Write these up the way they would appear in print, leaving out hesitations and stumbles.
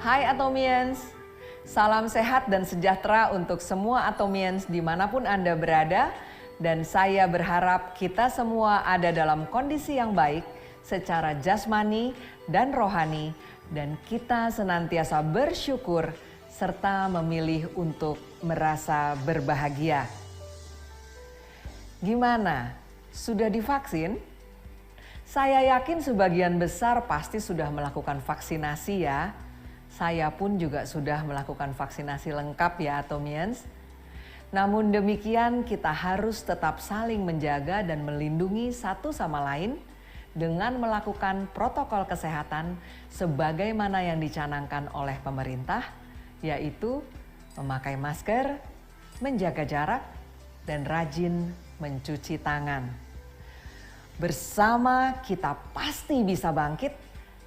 Hai Atomians, salam sehat dan sejahtera untuk semua Atomians dimanapun Anda berada. Dan saya berharap kita semua ada dalam kondisi yang baik secara jasmani dan rohani. Dan kita senantiasa bersyukur serta memilih untuk merasa berbahagia. Gimana? Sudah divaksin? Saya yakin sebagian besar pasti sudah melakukan vaksinasi ya. Saya pun juga sudah melakukan vaksinasi lengkap ya Atomians. Namun demikian kita harus tetap saling menjaga dan melindungi satu sama lain dengan melakukan protokol kesehatan sebagaimana yang dicanangkan oleh pemerintah, yaitu memakai masker, menjaga jarak, dan rajin mencuci tangan. Bersama kita pasti bisa bangkit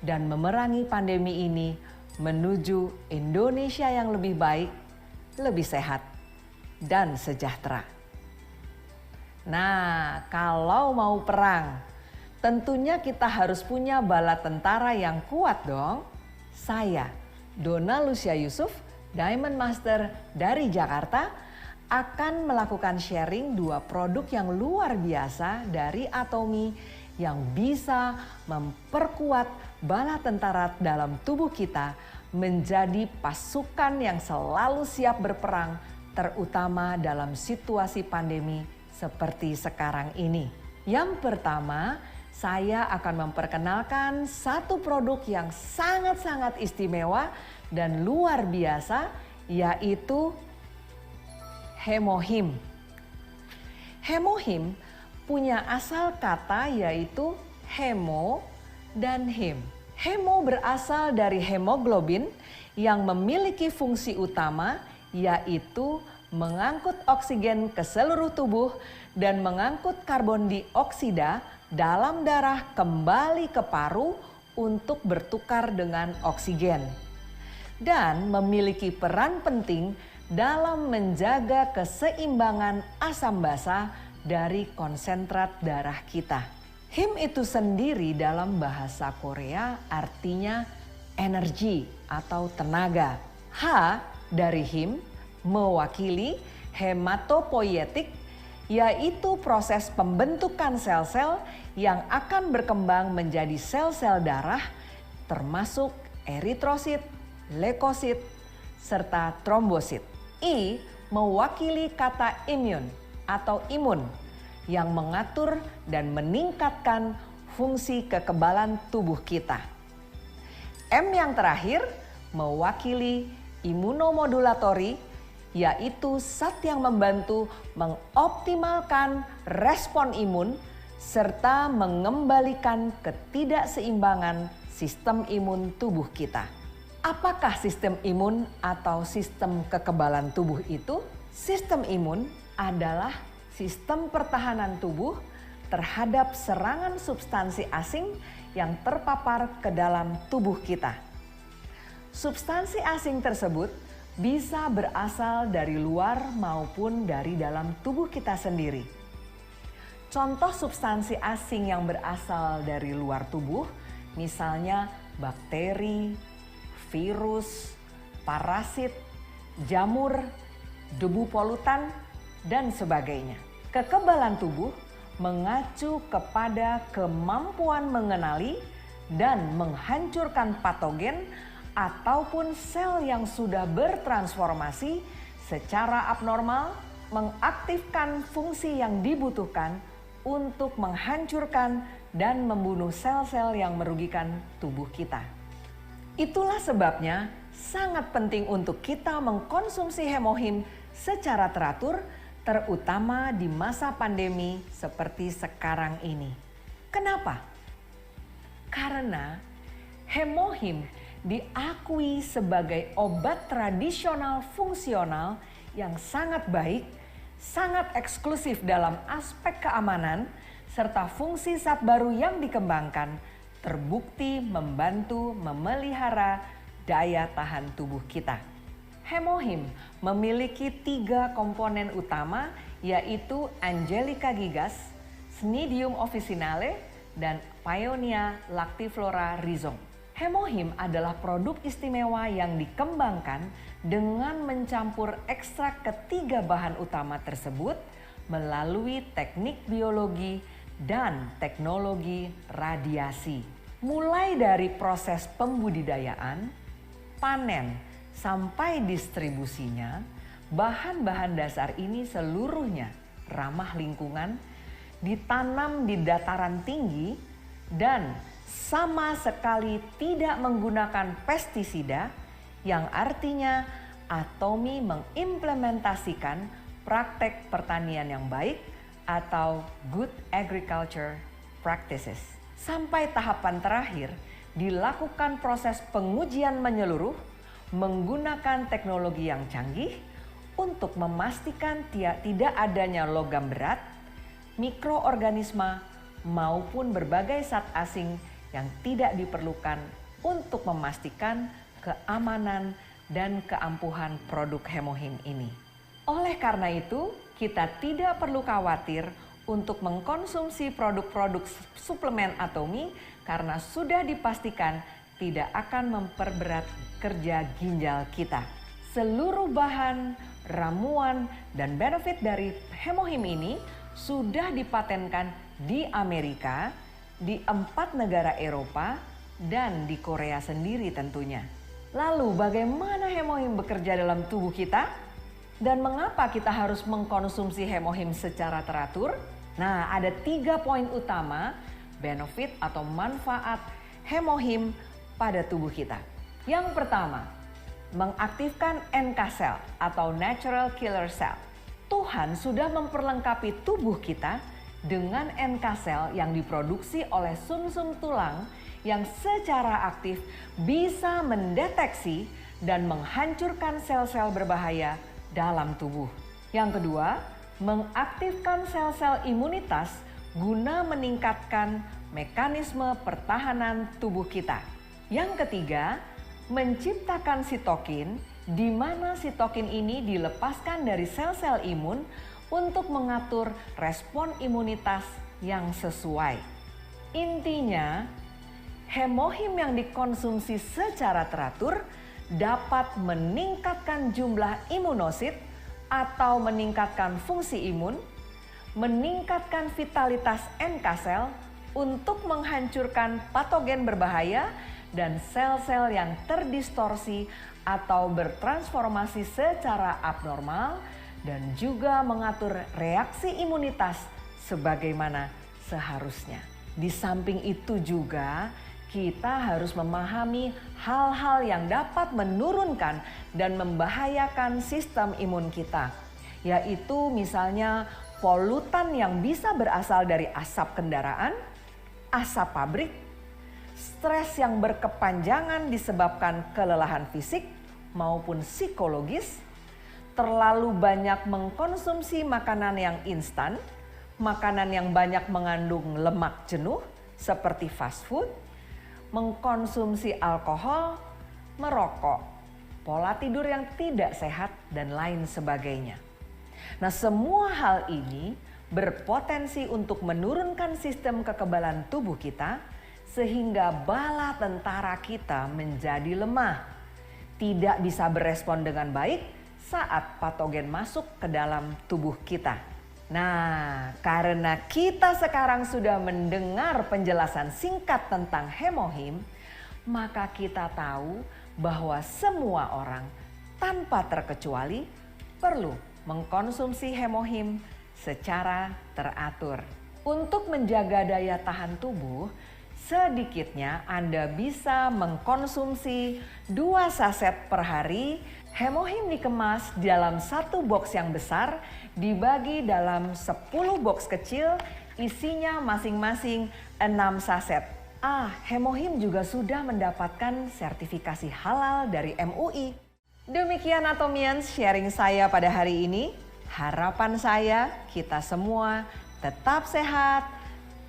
dan memerangi pandemi ini menuju Indonesia yang lebih baik, lebih sehat, dan sejahtera. Nah, kalau mau perang, tentunya kita harus punya bala tentara yang kuat dong. Saya, Donna Lucia Yusuf, Diamond Master dari Jakarta, akan melakukan sharing 2 produk yang luar biasa dari Atomi yang bisa memperkuat bala tentara dalam tubuh kita menjadi pasukan yang selalu siap berperang, terutama dalam situasi pandemi seperti sekarang ini. Yang pertama, saya akan memperkenalkan satu produk yang sangat-sangat istimewa dan luar biasa, yaitu Hemohim. Hemohim punya asal kata yaitu hemo dan him. Hemo berasal dari hemoglobin yang memiliki fungsi utama yaitu mengangkut oksigen ke seluruh tubuh dan mengangkut karbon dioksida dalam darah kembali ke paru untuk bertukar dengan oksigen. Dan memiliki peran penting dalam menjaga keseimbangan asam basa dari konsentrat darah kita. Him itu sendiri dalam bahasa Korea artinya energi atau tenaga. H dari him mewakili hematopoietik, yaitu proses pembentukan sel-sel yang akan berkembang menjadi sel-sel darah termasuk eritrosit, leukosit, serta trombosit. I mewakili kata immune atau imun yang mengatur dan meningkatkan fungsi kekebalan tubuh kita. M yang terakhir mewakili imunomodulatori, yaitu zat yang membantu mengoptimalkan respon imun serta mengembalikan ketidakseimbangan sistem imun tubuh kita. Apakah sistem imun atau sistem kekebalan tubuh itu? Sistem imun adalah sistem pertahanan tubuh terhadap serangan substansi asing yang terpapar ke dalam tubuh kita. Substansi asing tersebut bisa berasal dari luar maupun dari dalam tubuh kita sendiri. Contoh substansi asing yang berasal dari luar tubuh, misalnya bakteri, virus, parasit, jamur, debu polutan, dan sebagainya. Kekebalan tubuh mengacu kepada kemampuan mengenali dan menghancurkan patogen ataupun sel yang sudah bertransformasi secara abnormal, mengaktifkan fungsi yang dibutuhkan untuk menghancurkan dan membunuh sel-sel yang merugikan tubuh kita. Itulah sebabnya sangat penting untuk kita mengkonsumsi Hemohim secara teratur, terutama di masa pandemi seperti sekarang ini. Kenapa? Karena Hemohim diakui sebagai obat tradisional fungsional yang sangat baik, sangat eksklusif dalam aspek keamanan, serta fungsi zat baru yang dikembangkan terbukti membantu memelihara daya tahan tubuh kita. Hemohim memiliki 3 komponen utama yaitu Angelica gigas, Cnidium officinale, dan Paeonia lactiflora rhizome. Hemohim adalah produk istimewa yang dikembangkan dengan mencampur ekstrak ketiga bahan utama tersebut melalui teknik biologi dan teknologi radiasi. Mulai dari proses pembudidayaan, panen, sampai distribusinya, bahan-bahan dasar ini seluruhnya ramah lingkungan, ditanam di dataran tinggi, dan sama sekali tidak menggunakan pestisida, yang artinya Atomy mengimplementasikan praktek pertanian yang baik atau good agriculture practices. Sampai tahapan terakhir, dilakukan proses pengujian menyeluruh menggunakan teknologi yang canggih untuk memastikan tidak adanya logam berat, mikroorganisme, maupun berbagai zat asing yang tidak diperlukan untuk memastikan keamanan dan keampuhan produk Hemohim ini. Oleh karena itu, kita tidak perlu khawatir untuk mengkonsumsi produk-produk suplemen Atomy karena sudah dipastikan tidak akan memperberat kerja ginjal kita. Seluruh bahan, ramuan, dan benefit dari Hemohim ini sudah dipatenkan di Amerika, di 4 negara Eropa, dan di Korea sendiri tentunya. Lalu bagaimana Hemohim bekerja dalam tubuh kita? Dan mengapa kita harus mengkonsumsi Hemohim secara teratur? Nah, ada 3 poin utama benefit atau manfaat Hemohim pada tubuh kita. Yang pertama, mengaktifkan NK cell atau natural killer cell. Tuhan sudah memperlengkapi tubuh kita dengan NK cell yang diproduksi oleh sumsum tulang yang secara aktif bisa mendeteksi dan menghancurkan sel-sel berbahaya dalam tubuh. Yang kedua, mengaktifkan sel-sel imunitas guna meningkatkan mekanisme pertahanan tubuh kita. Yang ketiga, menciptakan sitokin, di mana sitokin ini dilepaskan dari sel-sel imun untuk mengatur respon imunitas yang sesuai. Intinya, Hemohim yang dikonsumsi secara teratur dapat meningkatkan jumlah imunosit atau meningkatkan fungsi imun, meningkatkan vitalitas NK sel untuk menghancurkan patogen berbahaya dan sel-sel yang terdistorsi atau bertransformasi secara abnormal, dan juga mengatur reaksi imunitas sebagaimana seharusnya. Di samping itu juga kita harus memahami hal-hal yang dapat menurunkan dan membahayakan sistem imun kita, yaitu misalnya polutan yang bisa berasal dari asap kendaraan, asap pabrik, stres yang berkepanjangan disebabkan kelelahan fisik maupun psikologis, terlalu banyak mengkonsumsi makanan yang instan, makanan yang banyak mengandung lemak jenuh seperti fast food, mengkonsumsi alkohol, merokok, pola tidur yang tidak sehat, dan lain sebagainya. Nah, semua hal ini berpotensi untuk menurunkan sistem kekebalan tubuh kita sehingga bala tentara kita menjadi lemah, tidak bisa berespon dengan baik saat patogen masuk ke dalam tubuh kita. Nah, karena kita sekarang sudah mendengar penjelasan singkat tentang Hemohim, maka kita tahu bahwa semua orang tanpa terkecuali perlu mengkonsumsi Hemohim secara teratur. Untuk menjaga daya tahan tubuh, sedikitnya Anda bisa mengkonsumsi 2 saset per hari. Hemohim dikemas dalam 1 box yang besar, dibagi dalam 10 box kecil, isinya masing-masing 6 saset. Hemohim juga sudah mendapatkan sertifikasi halal dari MUI. Demikian Atomians sharing saya pada hari ini. Harapan saya kita semua tetap sehat,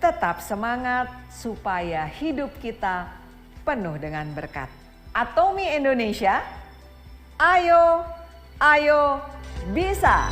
tetap semangat supaya hidup kita penuh dengan berkat. Atomy Indonesia, ayo bisa!